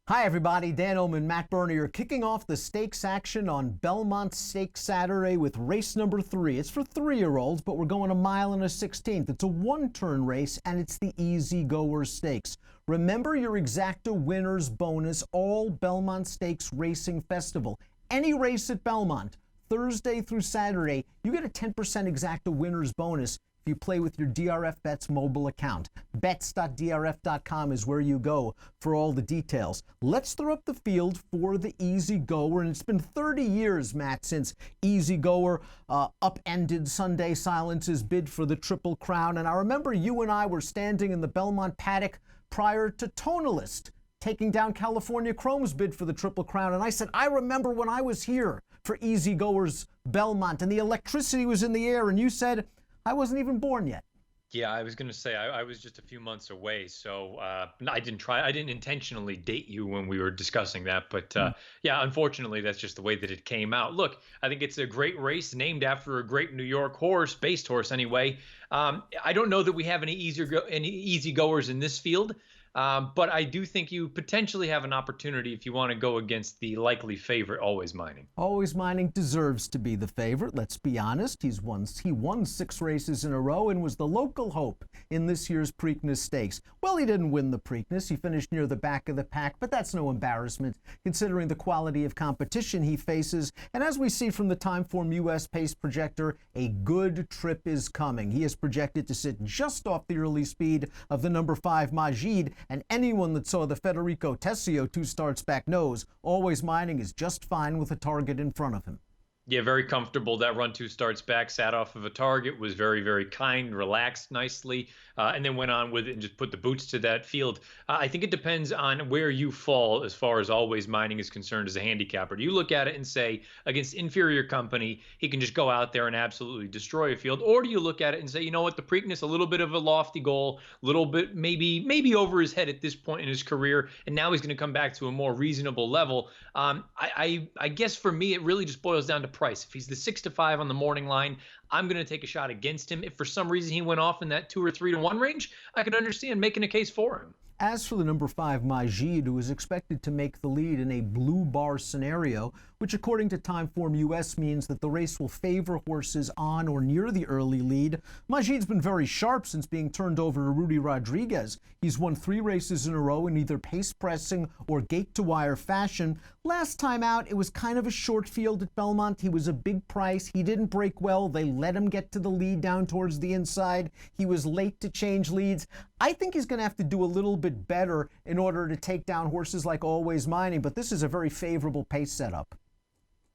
Hi everybody, Dan Illman, Matt Bernie are kicking off the stakes action on Belmont Stakes Saturday with race number 3. It's for 3-year-olds, but we're going a mile and a 16th. It's a one-turn race, and it's the Easy Goer Stakes. Remember your exacta winners bonus, all Belmont Stakes Racing Festival. Any race at Belmont, Thursday through Saturday, you get a 10% exacta winners bonus if you play with your DRF Bets mobile account. Bets.drf.com is where you go for all the details. Let's throw up the field for the Easy Goer, and it's been 30 years, Matt, since Easy Goer upended Sunday Silence's bid for the Triple Crown. And I remember you and I were standing in the Belmont paddock prior to Tonalist taking down California Chrome's bid for the Triple Crown. And I said, I remember when I was here for Easy Goer's Belmont, and the electricity was in the air, and you said, I wasn't even born yet. Yeah, I was going to say I was just a few months away, so I didn't intentionally date you when we were discussing that, but yeah, unfortunately, that's just the way that it came out. Look, I think it's a great race named after a great New York horse, based horse anyway. I don't know that we have any easy goers in this field. But I do think you potentially have an opportunity if you want to go against the likely favorite, Always Mining. Always Mining deserves to be the favorite. Let's be honest. He won 6 races in a row and was the local hope in this year's Preakness Stakes. Well, he didn't win the Preakness. He finished near the back of the pack, but that's no embarrassment considering the quality of competition he faces. And as we see from the Timeform US pace projector, a good trip is coming. He is projected to sit just off the early speed of the number 5 Maajid. And anyone that saw the Federico Tessio 2 starts back knows Always Mining is just fine with a target in front of him. Yeah, very comfortable. That run 2 starts back, sat off of a target, was very, very kind, relaxed nicely, and then went on with it and just put the boots to that field. I think it depends on where you fall as far as Always Mining is concerned as a handicapper. Do you look at it and say, against inferior company, he can just go out there and absolutely destroy a field? Or do you look at it and say, you know what, the Preakness, a little bit of a lofty goal, a little bit maybe over his head at this point in his career, and now he's going to come back to a more reasonable level. I guess for me, it really just boils down to price. If he's the 6-5 on the morning line, I'm going to take a shot against him. If for some reason he went off in that 2 or 3 to 1 range, I could understand making a case for him. As for the number 5 Maajid, who is expected to make the lead in a blue bar scenario, which according to Timeform US means that the race will favor horses on or near the early lead. Maajid's been very sharp since being turned over to Rudy Rodriguez. He's won 3 races in a row in either pace pressing or gate to wire fashion. Last time out, it was kind of a short field at Belmont. He was a big price. He didn't break well. They let him get to the lead down towards the inside. He was late to change leads. I think he's going to have to do a little bit better in order to take down horses like Always Mining, but this is a very favorable pace setup.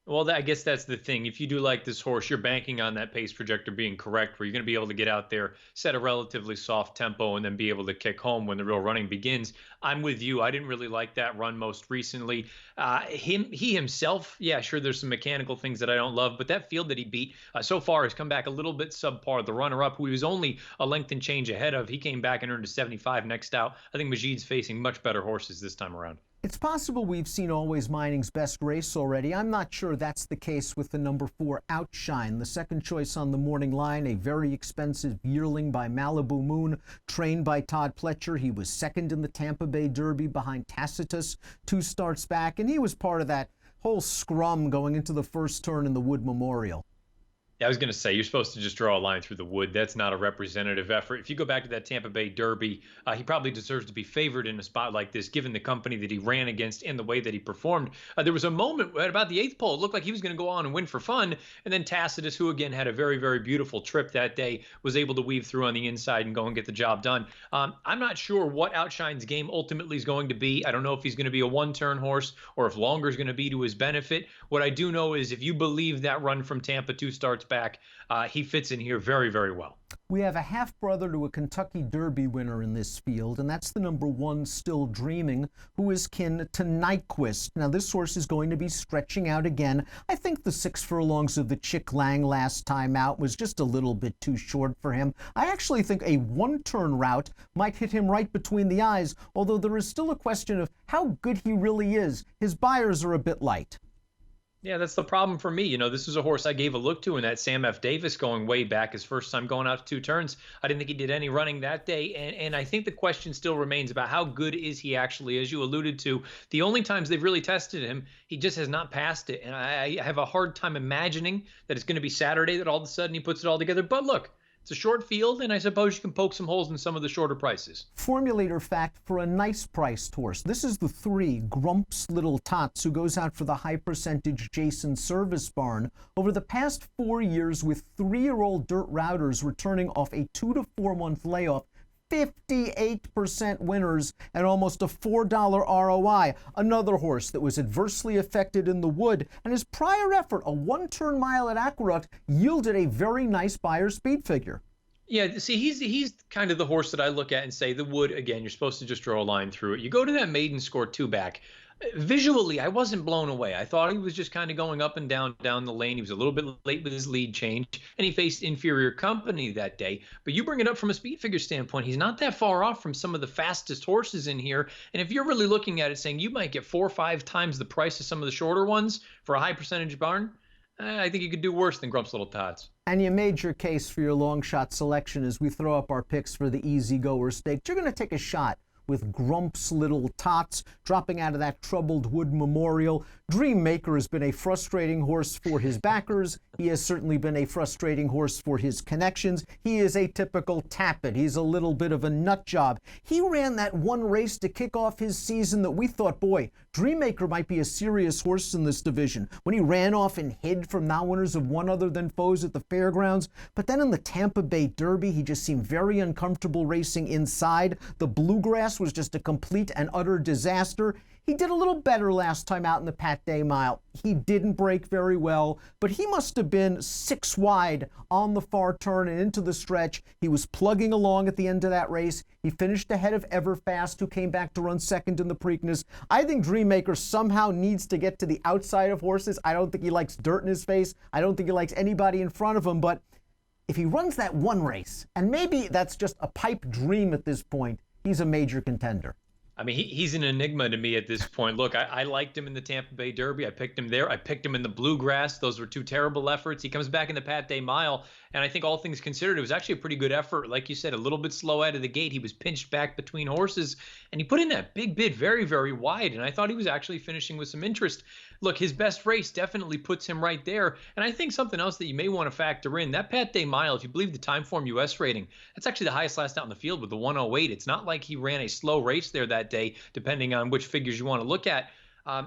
Well, I guess that's the thing. If you do like this horse, you're banking on that pace projector being correct, where you're going to be able to get out there, set a relatively soft tempo, and then be able to kick home when the real running begins. I'm with you. I didn't really like that run most recently. He himself, yeah, sure, there's some mechanical things that I don't love, but that field that he beat so far has come back a little bit subpar. The runner-up, who he was only a length and change ahead of, he came back and earned a 75 next out. I think Maajid's facing much better horses this time around. It's possible we've seen Always Mining's best race already. I'm not sure that's the case with the number 4 Outshine, the second choice on the morning line, a very expensive yearling by Malibu Moon, trained by Todd Pletcher. He was second in the Tampa Bay Derby behind Tacitus 2 starts back, and he was part of that whole scrum going into the first turn in the Wood Memorial. I was going to say, you're supposed to just draw a line through the wood. That's not a representative effort. If you go back to that Tampa Bay Derby, he probably deserves to be favored in a spot like this, given the company that he ran against and the way that he performed. There was a moment at about the 8th pole, it looked like he was going to go on and win for fun. And then Tacitus, who again had a very, very beautiful trip that day, was able to weave through on the inside and go and get the job done. I'm not sure what Outshine's game ultimately is going to be. I don't know if he's going to be a one-turn horse or if longer is going to be to his benefit. What I do know is if you believe that run from Tampa 2 starts back, he fits in here very, very well. We have a half-brother to a Kentucky Derby winner in this field, and that's the number 1 Still Dreaming, who is kin to Nyquist. Now, this horse is going to be stretching out again. I think the 6 furlongs of the Chick Lang last time out was just a little bit too short for him. I actually think a one-turn route might hit him right between the eyes, although there is still a question of how good he really is. His buyers are a bit light. Yeah, that's the problem for me. This was a horse I gave a look to in that Sam F. Davis going way back, his first time going out to 2 turns. I didn't think he did any running that day. And I think the question still remains about how good is he actually, as you alluded to. The only times they've really tested him, he just has not passed it. And I have a hard time imagining that it's going to be Saturday that all of a sudden he puts it all together. But look, it's a short field, and I suppose you can poke some holes in some of the shorter prices. Formulator fact for a nice priced horse. This is the 3 Grumps Little Tots, who goes out for the high percentage Jason Service Barn. Over the past 4 years, with 3-year-old dirt routers returning off a 2 to 4 month layoff, 58% winners and almost a $4 ROI. Another horse that was adversely affected in the wood, and his prior effort, a 1-turn mile at Aqueduct, yielded a very nice buyer speed figure. Yeah, see, he's kind of the horse that I look at and say the wood, again, you're supposed to just draw a line through it. You go to that maiden score 2 back. Visually, I wasn't blown away. I thought he was just kind of going up and down the lane. He was a little bit late with his lead change, and he faced inferior company that day. But you bring it up from a speed figure standpoint, he's not that far off from some of the fastest horses in here. And if you're really looking at it saying you might get 4 or 5 times the price of some of the shorter ones for a high percentage barn, I think you could do worse than Grumps Little Tots. And you made your case for your long shot selection as we throw up our picks for the easy Goer Stakes. You're going to take a shot with Grumps Little Tots, dropping out of that troubled wood memorial. DreamMaker has been a frustrating horse for his backers. He has certainly been a frustrating horse for his connections. He is a typical tappet. He's a little bit of a nut job. He ran that one race to kick off his season that we thought, boy, DreamMaker might be a serious horse in this division, when he ran off and hid from non-winners of one other than foes at the fairgrounds. But then in the Tampa Bay Derby, he just seemed very uncomfortable racing inside. The Bluegrass was just a complete and utter disaster. He did a little better last time out in the Pat Day Mile. He didn't break very well, but he must have been 6 wide on the far turn and into the stretch. He was plugging along at the end of that race. He finished ahead of Everfast, who came back to run second in the Preakness. I think DreamMaker somehow needs to get to the outside of horses. I don't think he likes dirt in his face. I don't think he likes anybody in front of him, but if he runs that one race, and maybe that's just a pipe dream at this point, he's a major contender. I mean, he's an enigma to me at this point. Look, I liked him in the Tampa Bay Derby. I picked him there. I picked him in the Bluegrass. Those were 2 terrible efforts. He comes back in the Pat Day Mile, and I think all things considered, it was actually a pretty good effort. Like you said, a little bit slow out of the gate. He was pinched back between horses, and he put in that big bid very, very wide, and I thought he was actually finishing with some interest. Look, his best race definitely puts him right there, and I think something else that you may want to factor in, that Pat Day Mile, if you believe the Timeform US rating, that's actually the highest last out in the field with the 108. It's not like he ran a slow race there that day, depending on which figures you want to look at.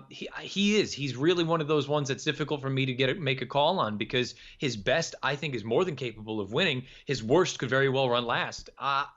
He's really one of those ones that's difficult for me to make a call on, because his best, I think, is more than capable of winning. His worst could very well run last.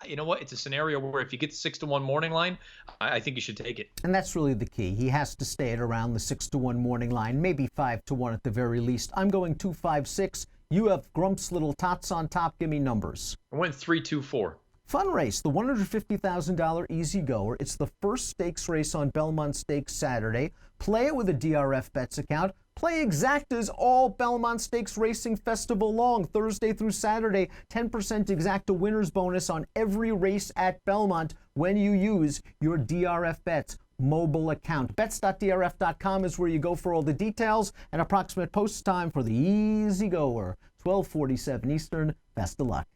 You know what? It's a scenario where if you get the 6-1 morning line, I think you should take it. And that's really the key. He has to stay at around the 6-1 morning line, maybe 5-1 at the very least. I'm going 2-5-6. You have Grumps Little Tots on top. Give me numbers. I went 3-2-4. Fun race, the $150,000 Easy Goer. It's the first stakes race on Belmont Stakes Saturday. Play it with a DRF Bets account. Play exactas all Belmont Stakes Racing Festival long, Thursday through Saturday. 10% exacta winners bonus on every race at Belmont when you use your DRF Bets mobile account. Bets.drf.com is where you go for all the details and approximate post time for the Easy Goer. 12:47 Eastern. Best of luck.